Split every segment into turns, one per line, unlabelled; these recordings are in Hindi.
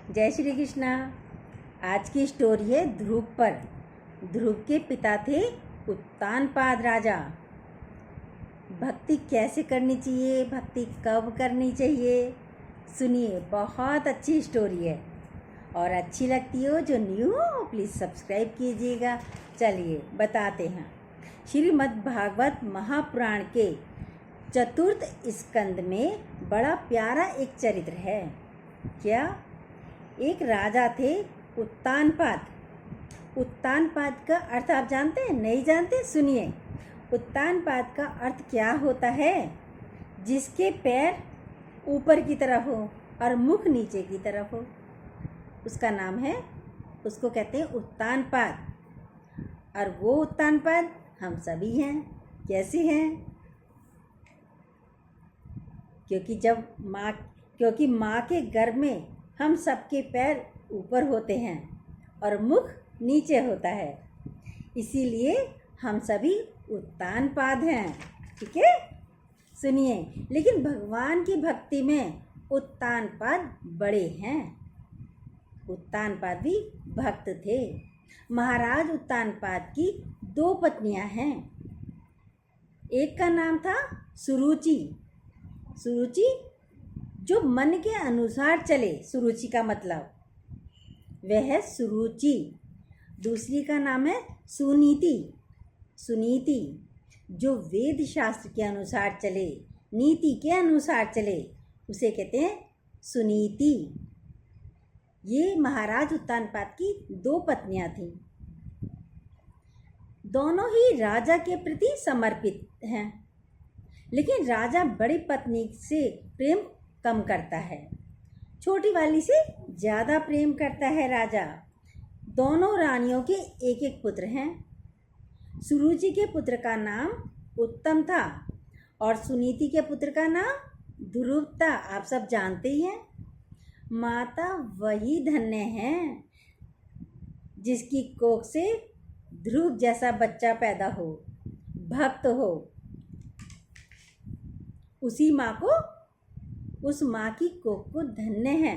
जय श्री कृष्णा। आज की स्टोरी है ध्रुव पर। ध्रुव के पिता थे उत्तानपाद राजा। भक्ति कैसे करनी चाहिए, भक्ति कब करनी चाहिए, सुनिए। बहुत अच्छी स्टोरी है और अच्छी लगती हो जो न्यू हो प्लीज़ सब्सक्राइब कीजिएगा। चलिए बताते हैं। श्रीमद् भागवत महापुराण के चतुर्थ स्कंद में बड़ा प्यारा एक चरित्र है। क्या? एक राजा थे उत्तानपाद। उत्तानपाद का अर्थ आप जानते हैं? नहीं जानते? सुनिए। उत्तानपाद का अर्थ क्या होता है? जिसके पैर ऊपर की तरफ हो और मुख नीचे की तरफ हो, उसका नाम है, उसको कहते हैं उत्तानपाद। और वो उत्तानपाद हम सभी हैं। कैसे हैं? क्योंकि माँ के गर्भ में हम सबके पैर ऊपर होते हैं और मुख नीचे होता है, इसीलिए हम सभी उत्तानपाद हैं। ठीक है? सुनिए, लेकिन भगवान की भक्ति में उत्तानपाद बड़े हैं। उत्तानपाद भी भक्त थे। महाराज उत्तानपाद की 2 पत्नियां हैं। एक का नाम था सुरुचि। सुरुचि जो मन के अनुसार चले, सुरुचि का मतलब वह है सुरुचि। दूसरी का नाम है सुनीति। सुनीति जो वेद शास्त्र के अनुसार चले, नीति के अनुसार चले, उसे कहते हैं सुनीति। ये महाराज उत्तानपाद की 2 पत्नियां थीं। दोनों ही राजा के प्रति समर्पित हैं, लेकिन राजा बड़ी पत्नी से प्रेम कम करता है, छोटी वाली से ज़्यादा प्रेम करता है राजा। दोनों रानियों के एक एक पुत्र हैं। सुरुचि के पुत्र का नाम उत्तम था और सुनीति के पुत्र का नाम ध्रुव था। आप सब जानते ही हैं। माता वही धन्य है जिसकी कोख से ध्रुव जैसा बच्चा पैदा हो, भक्त हो। उस माँ की कोख को धन्य है।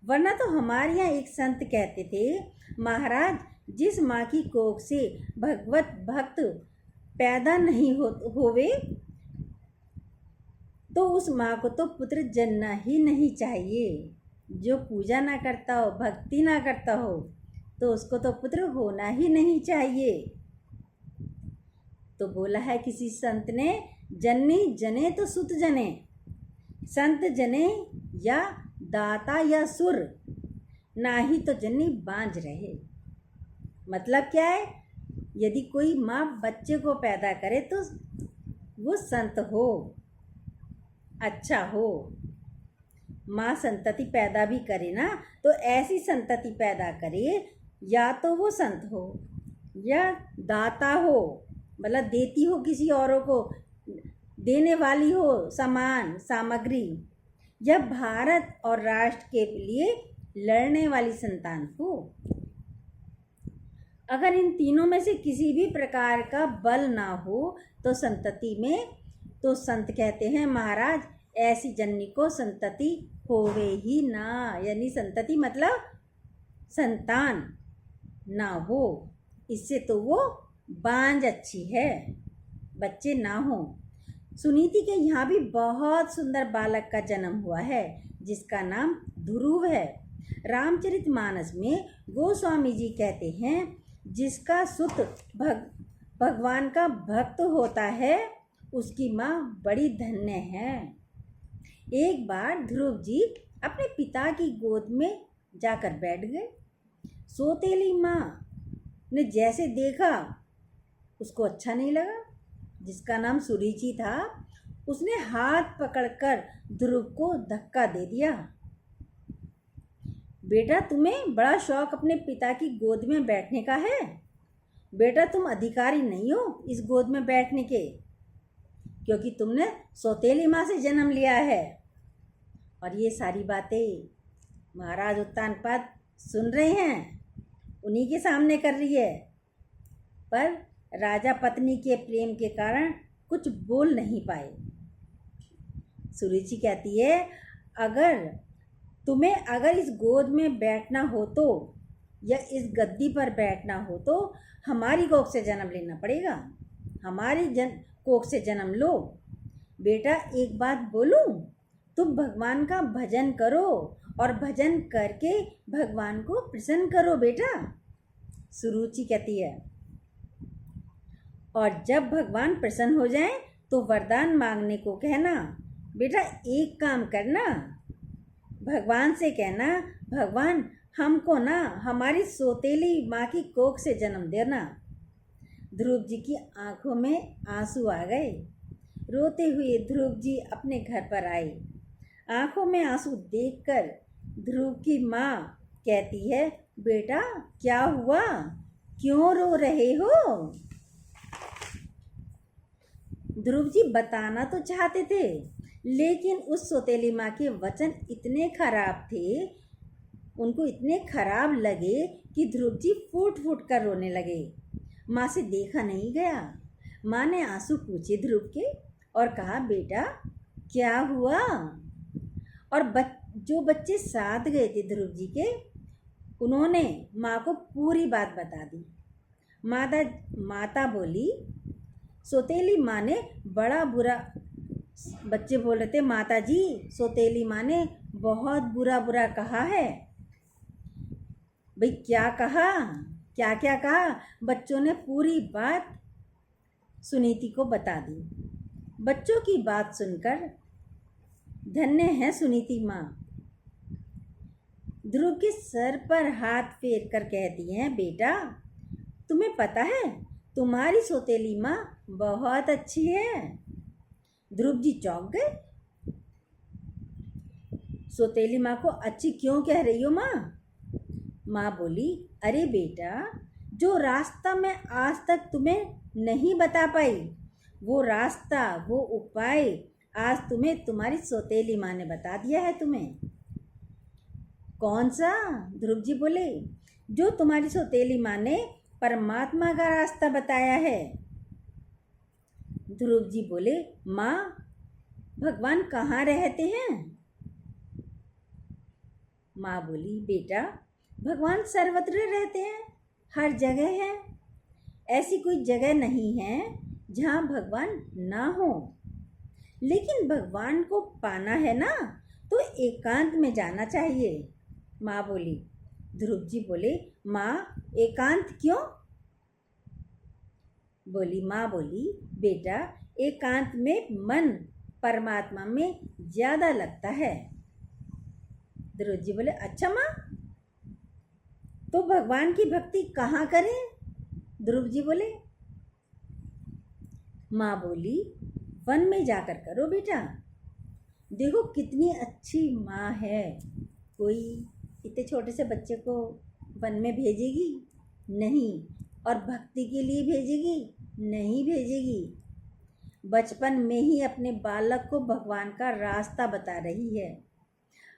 वरना तो हमारे यहाँ एक संत कहते थे, महाराज जिस माँ की कोख से भगवत भक्त पैदा नहीं होवे तो उस माँ को तो पुत्र जन्ना ही नहीं चाहिए। जो पूजा ना करता हो, भक्ति ना करता हो, तो उसको तो पुत्र होना ही नहीं चाहिए। तो बोला है किसी संत ने, जन्नी जने तो सुत जने, संत जने या दाता या सुर, ना ही तो जन्नी बांझ रहे। मतलब क्या है? यदि कोई माँ बच्चे को पैदा करे तो वो संत हो, अच्छा हो। माँ संतति पैदा भी करे ना, तो ऐसी संतति पैदा करे, या तो वो संत हो या दाता हो, मतलब देती हो, किसी औरों को देने वाली हो सामान सामग्री, या भारत और राष्ट्र के लिए लड़ने वाली संतान हो। अगर इन तीनों में से किसी भी प्रकार का बल ना हो तो संतति में, तो संत कहते हैं महाराज ऐसी जननी को संतति होवे ही ना। यानी संतति मतलब संतान ना हो, इससे तो वो बांझ अच्छी है, बच्चे ना हो। सुनीति के यहाँ भी बहुत सुंदर बालक का जन्म हुआ है जिसका नाम ध्रुव है। रामचरितमानस में गोस्वामी जी कहते हैं, जिसका सुत भगवान का भक्त होता है उसकी माँ बड़ी धन्य है। एक बार ध्रुव जी अपने पिता की गोद में जाकर बैठ गए। सौतेली माँ ने जैसे देखा उसको अच्छा नहीं लगा। जिसका नाम सुरुचि था, उसने हाथ पकड़कर ध्रुव को धक्का दे दिया। बेटा, तुम्हें बड़ा शौक अपने पिता की गोद में बैठने का है। बेटा, तुम अधिकारी नहीं हो इस गोद में बैठने के, क्योंकि तुमने सौतेली माँ से जन्म लिया है। और ये सारी बातें महाराज उत्तानपाद सुन रहे हैं, उन्हीं के सामने कर रही है, पर राजा पत्नी के प्रेम के कारण कुछ बोल नहीं पाए। सुरुचि कहती है, अगर तुम्हें अगर इस गोद में बैठना हो तो, या इस गद्दी पर बैठना हो तो हमारी कोख से जन्म लेना पड़ेगा। हमारी कोख से जन्म लो। बेटा एक बात बोलूं, तुम भगवान का भजन करो और भजन करके भगवान को प्रसन्न करो बेटा। सुरुचि कहती है, और जब भगवान प्रसन्न हो जाएं तो वरदान मांगने को कहना। बेटा एक काम करना, भगवान से कहना, भगवान हमको ना हमारी सौतेली माँ की कोख से जन्म देना। ध्रुव जी की आंखों में आंसू आ गए। रोते हुए ध्रुव जी अपने घर पर आए। आंखों में आंसू देखकर ध्रुव की माँ कहती है, बेटा क्या हुआ, क्यों रो रहे हो? ध्रुव जी बताना तो चाहते थे, लेकिन उस सौतेली माँ के वचन इतने खराब थे, उनको इतने खराब लगे कि ध्रुव जी फूट फूट कर रोने लगे। माँ से देखा नहीं गया। माँ ने आंसू पूछे ध्रुव के और कहा, बेटा क्या हुआ? और जो बच्चे साथ गए थे ध्रुव जी के, उन्होंने माँ को पूरी बात बता दी। माता बोली, सौतेली माँ ने बड़ा बुरा, बच्चे बोल रहे थे, माता जी सौतेली माँ ने बहुत बुरा बुरा कहा है। भाई क्या कहा, क्या क्या कहा? बच्चों ने पूरी बात सुनीति को बता दी। बच्चों की बात सुनकर धन्य है सुनीति माँ। ध्रुव के सर पर हाथ फेर कर कहती हैं, बेटा तुम्हें पता है तुम्हारी सौतेली माँ बहुत अच्छी है। ध्रुव जी चौंक गए। सौतेली माँ को अच्छी क्यों कह रही हो माँ? माँ बोली, अरे बेटा जो रास्ता मैं आज तक तुम्हें नहीं बता पाई, वो रास्ता, वो उपाय आज तुम्हें तुम्हारी सौतेली माँ ने बता दिया है तुम्हें। कौन सा? ध्रुव जी बोले, जो तुम्हारी सौतेली माँ ने परमात्मा का रास्ता बताया है। ध्रुव जी बोले, माँ भगवान कहाँ रहते हैं? माँ बोली, बेटा भगवान सर्वत्र रहते हैं, हर जगह है। ऐसी कोई जगह नहीं है जहाँ भगवान ना हो। लेकिन भगवान को पाना है ना, तो एकांत में जाना चाहिए। माँ बोली। ध्रुव जी बोले, माँ एकांत क्यों? माँ बोली, बेटा एकांत में मन परमात्मा में ज़्यादा लगता है। ध्रुव जी बोले, अच्छा माँ, तो भगवान की भक्ति कहाँ करें? ध्रुव जी बोले। माँ बोली, वन में जाकर करो बेटा। देखो कितनी अच्छी माँ है। कोई इतने छोटे से बच्चे को वन में भेजेगी? नहीं। और भक्ति के लिए भेजेगी? नहीं भेजेगी। बचपन में ही अपने बालक को भगवान का रास्ता बता रही है।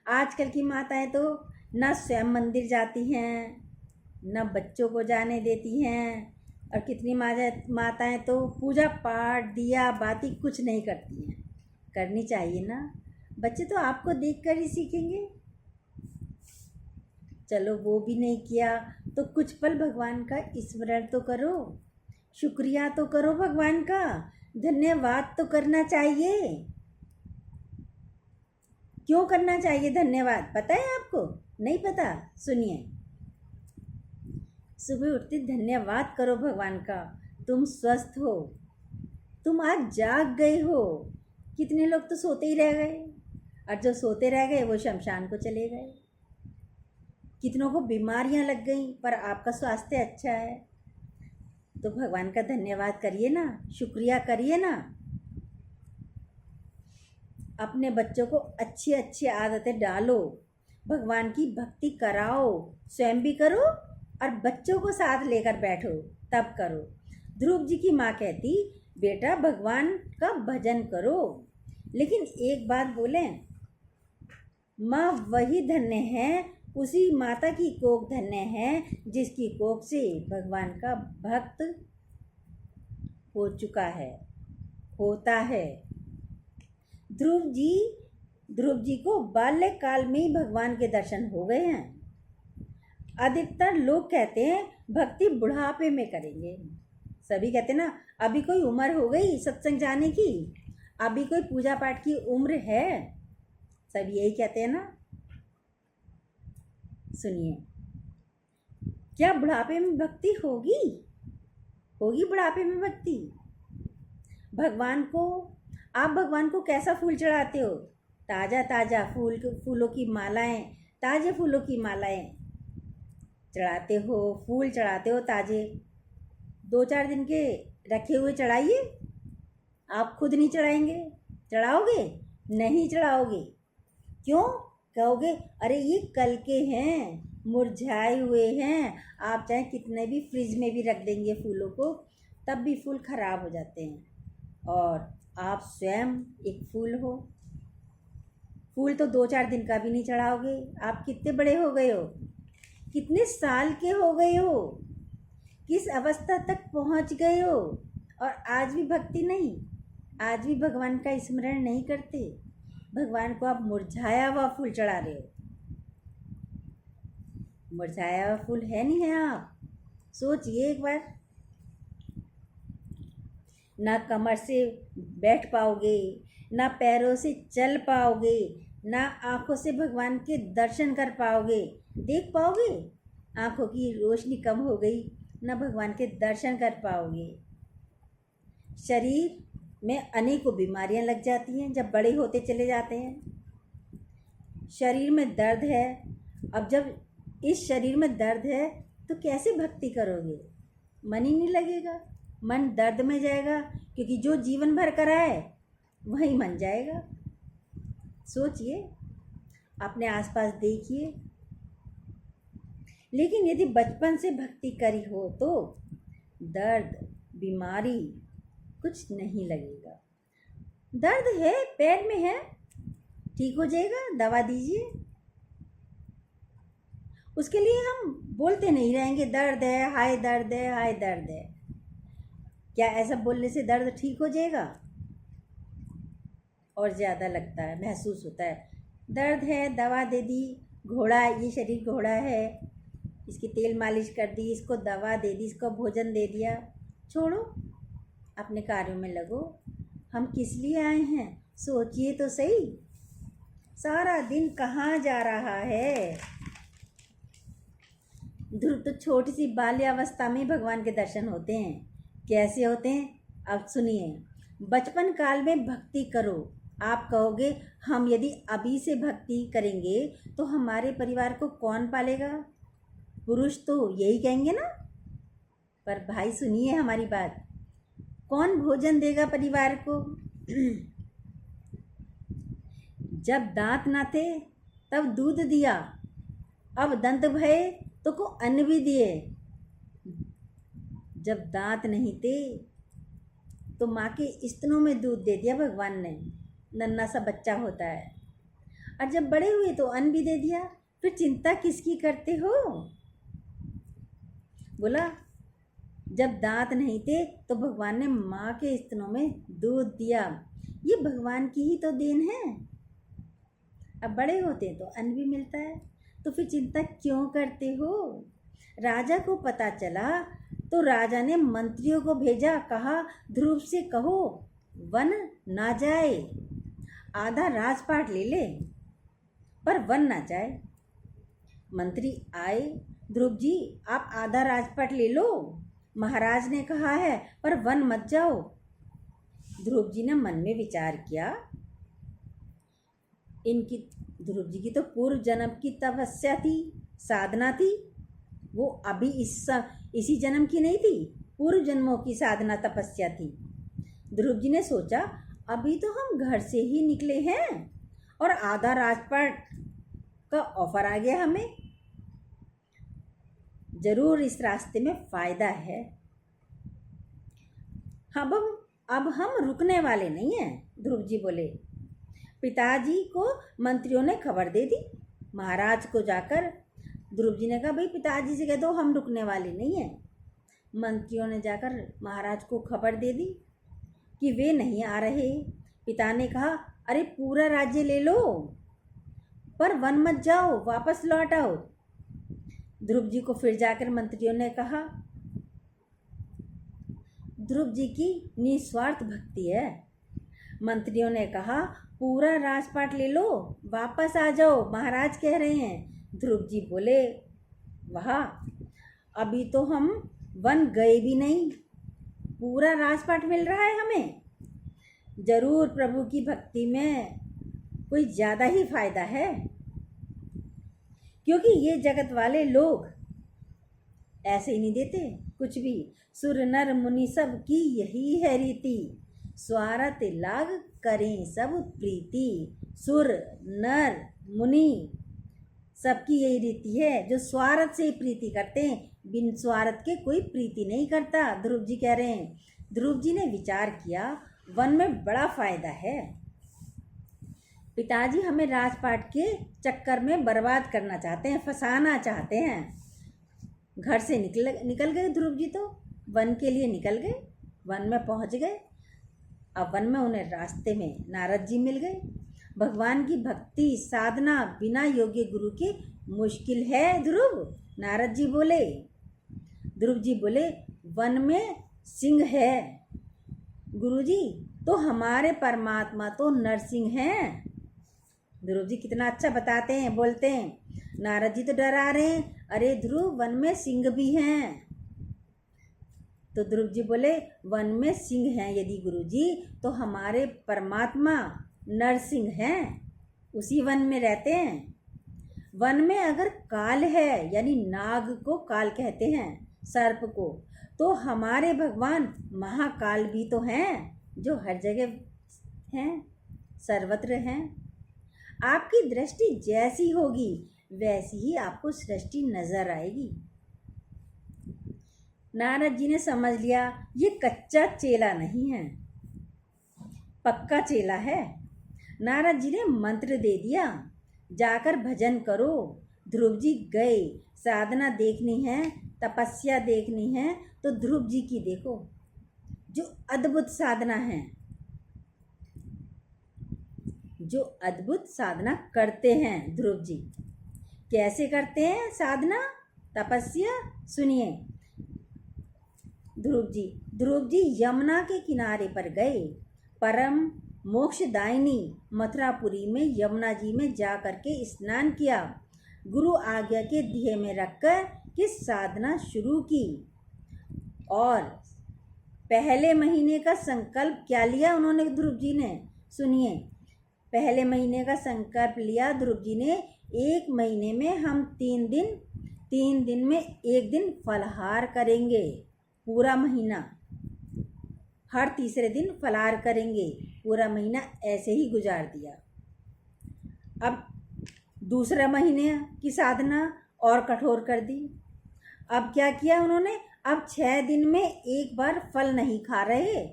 आजकल की माताएं तो न स्वयं मंदिर जाती हैं, न बच्चों को जाने देती हैं, और कितनी माताएं तो पूजा पाठ दिया बाती कुछ नहीं करती हैं। करनी चाहिए ना, बच्चे तो आपको देखकर ही सीखेंगे। चलो वो भी नहीं किया तो कुछ पल भगवान का स्मरण तो करो, शुक्रिया तो करो भगवान का, धन्यवाद तो करना चाहिए। क्यों करना चाहिए धन्यवाद, पता है आपको? नहीं पता? सुनिए। सुबह उठते धन्यवाद करो भगवान का, तुम स्वस्थ हो, तुम आज जाग गए हो। कितने लोग तो सोते ही रह गए, और जो सोते रह गए वो शमशान को चले गए। कितनों को बीमारियां लग गई, पर आपका स्वास्थ्य अच्छा है, तो भगवान का धन्यवाद करिए ना, शुक्रिया करिए ना। अपने बच्चों को अच्छी अच्छी आदतें डालो, भगवान की भक्ति कराओ, स्वयं भी करो और बच्चों को साथ लेकर बैठो, तब करो। ध्रुव जी की माँ कहती, बेटा भगवान का भजन करो, लेकिन एक बात बोलें, माँ वही धन्य है, उसी माता की कोख धन्य है जिसकी कोख से भगवान का भक्त हो चुका है, होता है। ध्रुव जी ध्रुव जी को बाल्यकाल में ही भगवान के दर्शन हो गए हैं। अधिकतर लोग कहते हैं भक्ति बुढ़ापे में करेंगे। सभी कहते हैं ना, अभी कोई उम्र हो गई सत्संग जाने की, अभी कोई पूजा पाठ की उम्र है, सब यही कहते हैं ना। सुनिए, क्या बुढ़ापे में भक्ति होगी? होगी बुढ़ापे में भक्ति? भगवान को, आप भगवान को कैसा फूल चढ़ाते हो? ताज़ा ताज़ा फूलों की मालाएं, ताज़े फूलों की मालाएं चढ़ाते हो, फूल चढ़ाते हो ताज़े। 2-4 दिन के रखे हुए चढ़ाइए। आप खुद नहीं चढ़ाएंगे? चढ़ाओगे? नहीं चढ़ाओगे। क्यों? कहोगे अरे ये कल के हैं, मुरझाए हुए हैं। आप चाहे कितने भी फ्रिज में भी रख देंगे फूलों को, तब भी फूल खराब हो जाते हैं। और आप स्वयं एक फूल हो। फूल तो 2-4 दिन का भी नहीं चढ़ाओगे। आप कितने बड़े हो गए हो? कितने साल के हो गए हो? किस अवस्था तक पहुंच गए हो? और आज भी भक्ति नहीं, आज भी भगवान का स्मरण नहीं करते। भगवान को आप मुरझाया हुआ फूल चढ़ा रहे हो। मुरझाया हुआ फूल है नहीं है आप? सोचिए एक बार। ना कमर से बैठ पाओगे, ना पैरों से चल पाओगे, ना आँखों से भगवान के दर्शन कर पाओगे, देख पाओगे। आँखों की रोशनी कम हो गई, ना भगवान के दर्शन कर पाओगे। शरीर में अनेकों बीमारियां लग जाती हैं जब बड़े होते चले जाते हैं। शरीर में दर्द है। अब जब इस शरीर में दर्द है तो कैसे भक्ति करोगे? मन ही नहीं लगेगा, मन दर्द में जाएगा, क्योंकि जो जीवन भर करा है वही मन जाएगा। सोचिए, अपने आसपास देखिए। लेकिन यदि बचपन से भक्ति करी हो तो दर्द, बीमारी कुछ नहीं लगेगा। दर्द है, पैर में है, ठीक हो जाएगा, दवा दीजिए। उसके लिए हम बोलते नहीं रहेंगे दर्द है, हाय दर्द है, हाय दर्द है। क्या ऐसा बोलने से दर्द ठीक हो जाएगा? और ज़्यादा लगता है, महसूस होता है। दर्द है, दवा दे दी। घोड़ा, ये शरीर घोड़ा है, इसकी तेल मालिश कर दी, इसको दवा दे दी, इसको भोजन दे दिया। छोड़ो, अपने कार्यों में लगो। हम किस लिए आए हैं सोचिए तो सही। सारा दिन कहाँ जा रहा है? ध्रुव तो छोटी सी बाल्यावस्था में भगवान के दर्शन होते हैं। कैसे होते हैं? अब सुनिए। बचपन काल में भक्ति करो। आप कहोगे हम यदि अभी से भक्ति करेंगे तो हमारे परिवार को कौन पालेगा? पुरुष तो यही कहेंगे ना। पर भाई सुनिए हमारी बात, कौन भोजन देगा परिवार को? जब दांत ना थे तब दूध दिया, अब दंत भये तो को अन्न भी दिए। जब दांत नहीं थे तो माँ के स्तनों में दूध दे दिया भगवान ने, नन्हा सा बच्चा होता है। और जब बड़े हुए तो अन्न भी दे दिया। फिर चिंता किसकी करते हो? बोला जब दांत नहीं थे तो भगवान ने माँ के स्तनों में दूध दिया। ये भगवान की ही तो देन है। अब बड़े होते हैं तो अन्न भी मिलता है, तो फिर चिंता क्यों करते हो? राजा को पता चला तो राजा ने मंत्रियों को भेजा, कहा ध्रुव से कहो वन ना जाए, आधा राजपाट ले ले पर वन ना जाए। मंत्री आए, ध्रुव जी आप आधा राजपाट ले लो, महाराज ने कहा है, पर वन मत जाओ। ध्रुव जी ने मन में विचार किया, इनकी, ध्रुव जी की तो पूर्व जन्म की तपस्या थी, साधना थी। वो अभी इसी जन्म की नहीं थी, पूर्व जन्मों की साधना तपस्या थी। ध्रुव जी ने सोचा अभी तो हम घर से ही निकले हैं और आधा राजपाट का ऑफर आ गया हमें, जरूर इस रास्ते में फायदा है। अब हम रुकने वाले नहीं हैं। ध्रुव जी बोले। पिताजी को मंत्रियों ने खबर दे दी। महाराज को जाकर ध्रुव जी ने कहा भाई पिताजी से कह दो हम रुकने वाले नहीं हैं। मंत्रियों ने जाकर महाराज को खबर दे दी कि वे नहीं आ रहे। पिता ने कहा अरे पूरा राज्य ले लो, पर वन मत जाओ, वापस लौट आओ। ध्रुव जी को फिर जाकर मंत्रियों ने कहा। ध्रुव जी की निस्वार्थ भक्ति है। मंत्रियों ने कहा, पूरा राजपाट ले लो, वापस आ जाओ, महाराज कह रहे हैं। ध्रुव जी बोले, वाह, अभी तो हम वन गए भी नहीं, पूरा राजपाट मिल रहा है हमें। जरूर प्रभु की भक्ति में कोई ज़्यादा ही फायदा है, क्योंकि ये जगत वाले लोग ऐसे ही नहीं देते कुछ भी। सुर नर मुनि सब की यही है रीति, स्वार्थ लाग करें सब प्रीति। सुर नर मुनि सबकी यही रीति है, जो स्वार्थ से प्रीति करते हैं, बिन स्वार्थ के कोई प्रीति नहीं करता। ध्रुव जी कह रहे हैं। ध्रुव जी ने विचार किया, वन में बड़ा फायदा है। पिताजी हमें राजपाट के चक्कर में बर्बाद करना चाहते हैं, फंसाना चाहते हैं। घर से निकल गए ध्रुव जी, तो वन के लिए निकल गए, वन में पहुंच गए। अब वन में उन्हें रास्ते में नारद जी मिल गए। भगवान की भक्ति साधना बिना योग्य गुरु के मुश्किल है ध्रुव, नारद जी बोले। ध्रुव जी बोले, वन में सिंह है गुरुजी, तो हमारे परमात्मा तो नरसिंह हैं। ध्रुव जी कितना अच्छा बताते हैं, बोलते हैं। नारद जी तो डरा रहे हैं, अरे ध्रुव वन में सिंह भी हैं। तो ध्रुव जी बोले, वन में सिंह हैं यदि गुरुजी, तो हमारे परमात्मा नरसिंह हैं, उसी वन में रहते हैं। वन में अगर काल है, यानी नाग को काल कहते हैं, सर्प को, तो हमारे भगवान महाकाल भी तो हैं, जो हर जगह हैं, सर्वत्र हैं। आपकी दृष्टि जैसी होगी वैसी ही आपको सृष्टि नजर आएगी। नारद जी ने समझ लिया, ये कच्चा चेला नहीं है, पक्का चेला है। नारद जी ने मंत्र दे दिया, जाकर भजन करो। ध्रुव जी गए, साधना देखनी है, तपस्या देखनी है, तो ध्रुव जी की देखो, जो अद्भुत साधना है, जो अद्भुत साधना करते हैं ध्रुव जी। कैसे करते हैं साधना, तपस्या, सुनिए। ध्रुव जी यमुना के किनारे पर गए। परम मोक्षदायिनी मथुरापुरी में यमुना जी में जा करके स्नान किया। गुरु आज्ञा के ध्येय में रखकर किस साधना शुरू की, और पहले महीने का संकल्प क्या लिया उन्होंने ध्रुव जी ने, सुनिए। पहले महीने का संकल्प लिया ध्रुव जी ने, 1 महीने में हम 3 दिन में 1 दिन फलाहार करेंगे, पूरा महीना हर तीसरे दिन फलाहार करेंगे। पूरा महीना ऐसे ही गुजार दिया। अब दूसरा महीने की साधना और कठोर कर दी। अब क्या किया उन्होंने, अब 6 दिन में एक बार फल नहीं खा रहे,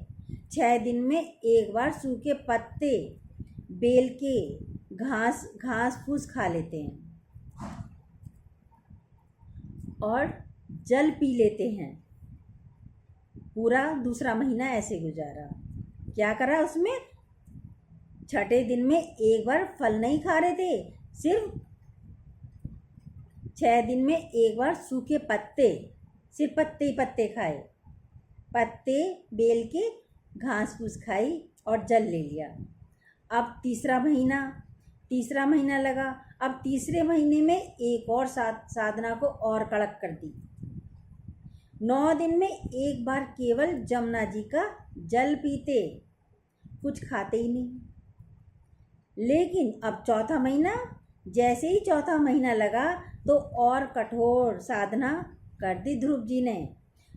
6 दिन में एक बार सूखे पत्ते, बेल के घास फूस खा लेते हैं और जल पी लेते हैं। पूरा दूसरा महीना ऐसे गुजारा। क्या करा उसमें, 6ठे दिन में एक बार फल नहीं खा रहे थे, सिर्फ 6 दिन में एक बार सूखे पत्ते, सिर्फ पत्ते ही पत्ते खाए, पत्ते बेल के घास फूस खाई और जल ले लिया। अब तीसरा महीना लगा। अब तीसरे महीने में एक और साधना को और कड़क कर दी। 9 दिन में एक बार केवल जमुना जी का जल पीते, कुछ खाते ही नहीं। लेकिन अब चौथा महीना, जैसे ही चौथा महीना लगा तो और कठोर साधना कर दी ध्रुव जी ने।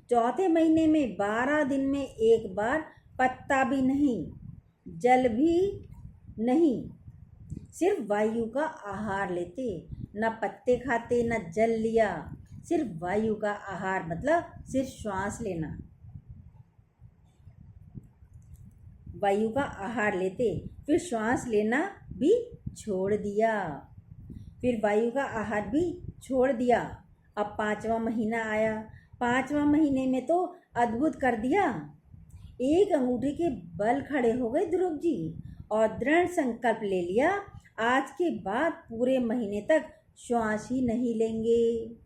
चौथे महीने में 12 दिन में एक बार पत्ता भी नहीं, जल भी नहीं, सिर्फ वायु का आहार लेते, न पत्ते खाते न जल लिया, सिर्फ वायु का आहार, मतलब सिर्फ श्वास लेना, वायु का आहार लेते, फिर श्वास लेना भी छोड़ दिया, फिर वायु का आहार भी छोड़ दिया। अब 5वां महीना आया। 5वां महीने में तो अद्भुत कर दिया, एक अंगूठे के बल खड़े हो गए ध्रुव जी और दृढ़ संकल्प ले लिया, आज के बाद पूरे महीने तक श्वास ही नहीं लेंगे।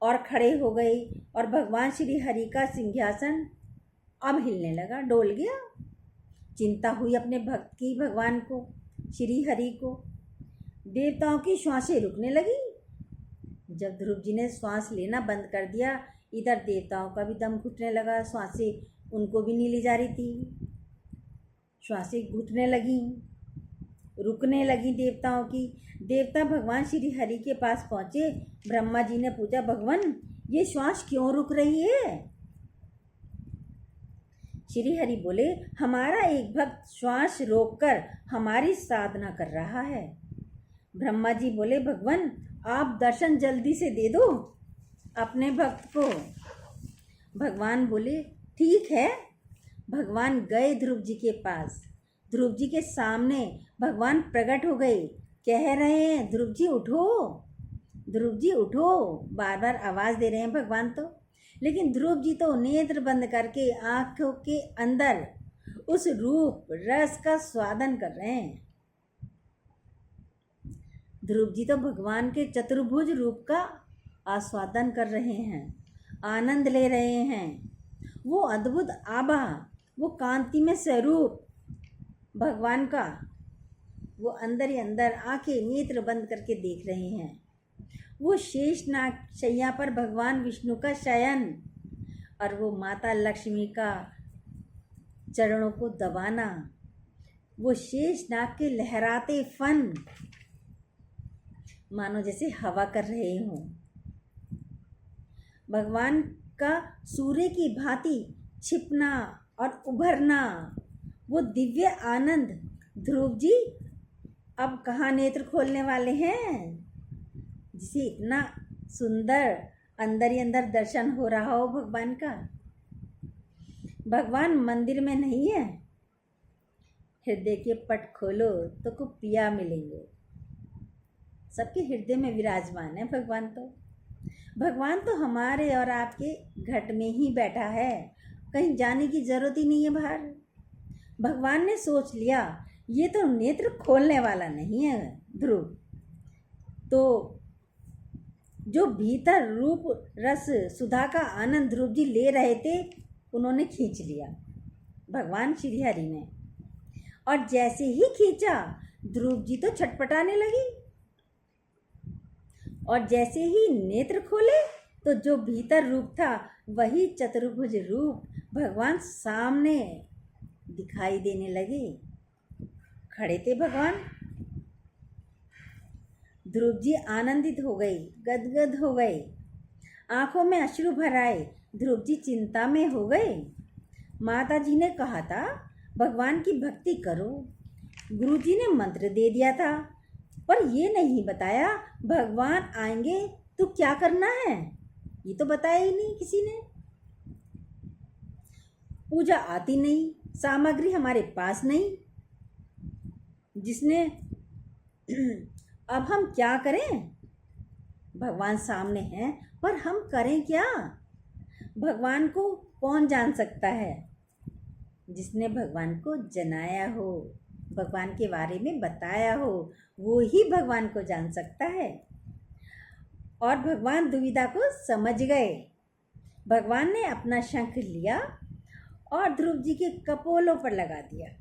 और खड़े हो गए और भगवान श्री हरि का सिंहासन अब हिलने लगा, डोल गया। चिंता हुई अपने भक्त की, भगवान को, श्री हरि को। देवताओं की श्वासें रुकने लगी। जब ध्रुव जी ने श्वास लेना बंद कर दिया, इधर देवताओं का भी दम घुटने लगा, श्वासें उनको भी नहीं ली जा रही थी। श्वासें घुटने लगी, रुकने लगी देवताओं की। देवता भगवान श्री हरि के पास पहुँचे। ब्रह्मा जी ने पूछा, भगवान ये श्वास क्यों रुक रही है? श्री हरि बोले, हमारा एक भक्त श्वास रोककर हमारी साधना कर रहा है। ब्रह्मा जी बोले, भगवान आप दर्शन जल्दी से दे दो अपने भक्त को। भगवान बोले, ठीक है। भगवान गए ध्रुव जी के पास। ध्रुव जी के सामने भगवान प्रकट हो गए। कह रहे हैं, ध्रुव जी उठो, ध्रुव जी उठो। बार बार आवाज़ दे रहे हैं भगवान तो, लेकिन ध्रुव जी तो नेत्र बंद करके आंखों के अंदर उस रूप रस का स्वादन कर रहे हैं। ध्रुव जी तो भगवान के चतुर्भुज रूप का आस्वादन कर रहे हैं, आनंद ले रहे हैं। वो अद्भुत आभा, वो कांति में स्वरूप भगवान का, वो अंदर ही अंदर आंखें नेत्र बंद करके देख रहे हैं। वो शेषनाग शैया पर भगवान विष्णु का शयन और वो माता लक्ष्मी का चरणों को दबाना, वो शेषनाग के लहराते फन मानो जैसे हवा कर रहे हों। भगवान का सूर्य की भांति छिपना और उभरना, वो दिव्य आनंद। ध्रुव जी अब कहाँ नेत्र खोलने वाले हैं? जिसे इतना सुंदर अंदर ही अंदर दर्शन हो रहा हो भगवान का। भगवान मंदिर में नहीं है। हृदय के पट खोलो तो को पिया मिलेंगे। सबके हृदय में विराजमान है भगवान तो। भगवान तो हमारे और आपके घट में ही बैठा है, कहीं जाने की जरूरत ही नहीं है बाहर। भगवान ने सोच लिया, ये तो नेत्र खोलने वाला नहीं है ध्रुव, तो जो भीतर रूप रस सुधा का आनंद ध्रुव जी ले रहे थे, उन्होंने खींच लिया भगवान श्री हरि ने। और जैसे ही खींचा, ध्रुव जी तो छटपटाने लगी। और जैसे ही नेत्र खोले, तो जो भीतर रूप था वही चतुर्भुज रूप भगवान सामने दिखाई देने लगे। खड़े थे भगवान। ध्रुव जी आनंदित हो गए, गदगद हो गए, आंखों में अश्रु भर आए। ध्रुव जी चिंता में हो गए। माता जी ने कहा था भगवान की भक्ति करो, गुरु जी ने मंत्र दे दिया था, पर ये नहीं बताया भगवान आएंगे तो क्या करना है, ये तो बताया ही नहीं किसी ने। पूजा आती नहीं, सामग्री हमारे पास नहीं, जिसने अब हम क्या करें? भगवान सामने हैं, पर हम करें क्या? भगवान को कौन जान सकता है? जिसने भगवान को जनाया हो, भगवान के बारे में बताया हो, वो ही भगवान को जान सकता है। और भगवान दुविधा को समझ गए। भगवान ने अपना शंख लिया और ध्रुव जी के कपोलों पर लगा दिया।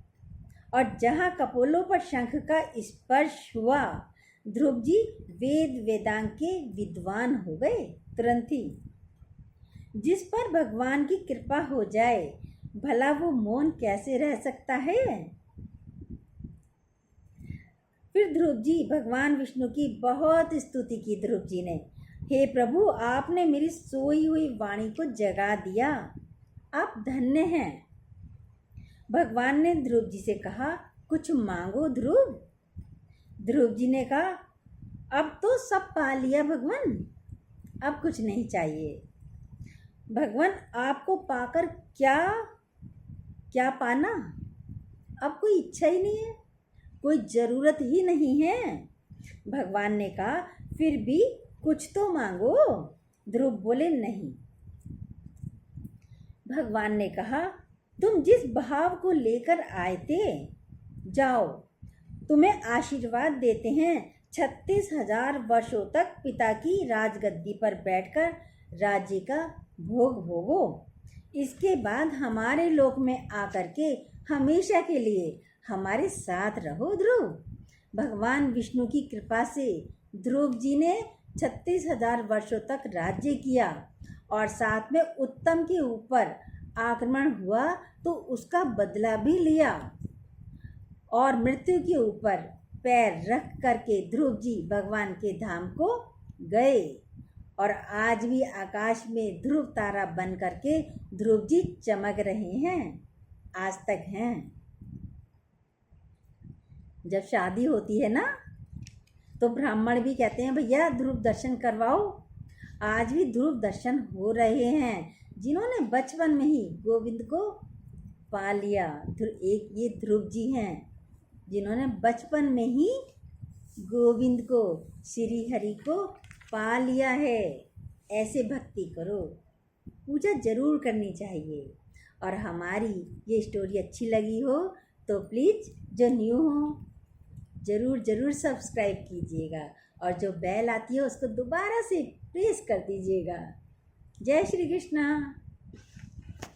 और जहाँ कपोलों पर शंख का स्पर्श हुआ, ध्रुव जी वेद वेदांग के विद्वान हो गए तुरंत ही। जिस पर भगवान की कृपा हो जाए, भला वो मौन कैसे रह सकता है? फिर ध्रुव जी भगवान विष्णु की बहुत स्तुति की। ध्रुव जी ने, हे प्रभु, आपने मेरी सोई हुई वाणी को जगा दिया, आप धन्य हैं। भगवान ने ध्रुव जी से कहा, कुछ मांगो ध्रुव। ध्रुव जी ने कहा, अब तो सब पा लिया भगवान, अब कुछ नहीं चाहिए। भगवान, आपको पाकर क्या पाना? अब कोई इच्छा ही नहीं है, कोई ज़रूरत ही नहीं है। भगवान ने कहा, फिर भी कुछ तो मांगो। ध्रुव बोले, नहीं। भगवान ने कहा, तुम जिस भाव को लेकर आए थे जाओ, तुम्हें आशीर्वाद देते हैं। 36,000 वर्षों तक पिता की राजगद्दी पर बैठकर राज्य का भोग भोगो। इसके बाद हमारे लोक में आकर के हमेशा के लिए हमारे साथ रहो ध्रुव। भगवान विष्णु की कृपा से ध्रुव जी ने 36,000 वर्षों तक राज्य किया और साथ में उत्तम के ऊपर आक्रमण हुआ तो उसका बदला भी लिया और मृत्यु के ऊपर पैर रख करके ध्रुव जी भगवान के धाम को गए और आज भी आकाश में ध्रुव तारा बन करके ध्रुव जी चमक रहे हैं, आज तक हैं। जब शादी होती है ना तो ब्राह्मण भी कहते हैं भैया ध्रुव दर्शन करवाओ। आज भी ध्रुव दर्शन हो रहे हैं जिन्होंने बचपन में ही गोविंद को पा लिया। एक ये ध्रुव जी हैं जिन्होंने बचपन में ही गोविंद को, श्री हरि को पा लिया है। ऐसे भक्ति करो, पूजा जरूर करनी चाहिए। और हमारी ये स्टोरी अच्छी लगी हो तो प्लीज़ जो न्यू हो ज़रूर सब्सक्राइब कीजिएगा और जो बेल आती है उसको दोबारा से प्रेस कर दीजिएगा। जय श्री कृष्णा।